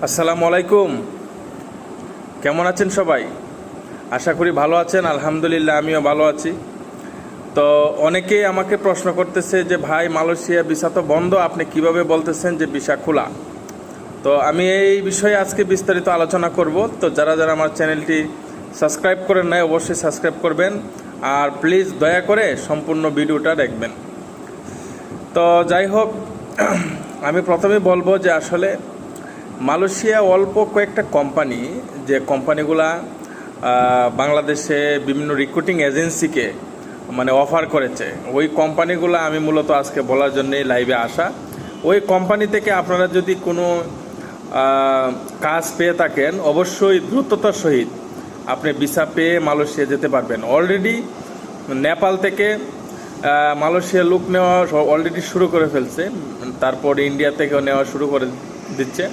আসসালামু আলাইকুম। কেমন আছেন সবাই? আশা করি ভালো আছেন। আলহামদুলিল্লাহ, আমিও ভালো আছি। তো অনেকেই আমাকে প্রশ্ন করতেছে যে ভাই, মালয়েশিয়া ভিসা তো বন্ধ, আপনি কিভাবে বলতেছেন যে ভিসা খোলা? তো আমি এই বিষয়ে আজকে বিস্তারিত আলোচনা করব। তো যারা যারা আমার চ্যানেলটি সাবস্ক্রাইব করেন নাই, অবশ্যই সাবস্ক্রাইব করবেন। আর প্লিজ দয়া করে সম্পূর্ণ ভিডিওটা দেখবেন। তো যাই হোক, আমি প্রথমে বলবো যে আসলে মালয়েশিয়া অল্প কয়েকটা কোম্পানি, যে কোম্পানিগুলা বাংলাদেশে বিভিন্ন রিক্রুটিং এজেন্সিকে অফার করেছে, ওই কোম্পানিগুলো আমি মূলত আজকে বলার জন্যই লাইভে আসা। ওই কোম্পানি থেকে আপনারা যদি কোনো কাজ পেয়ে থাকেন, অবশ্যই দ্রুততার সহিত আপনি ভিসা পেয়ে মালয়েশিয়া যেতে পারবেন। অলরেডি নেপাল থেকে মালয়েশিয়া লোক নেওয়া অলরেডি শুরু করে ফেলছে, তারপর ইন্ডিয়া থেকেও নেওয়া শুরু করে দিচ্ছে।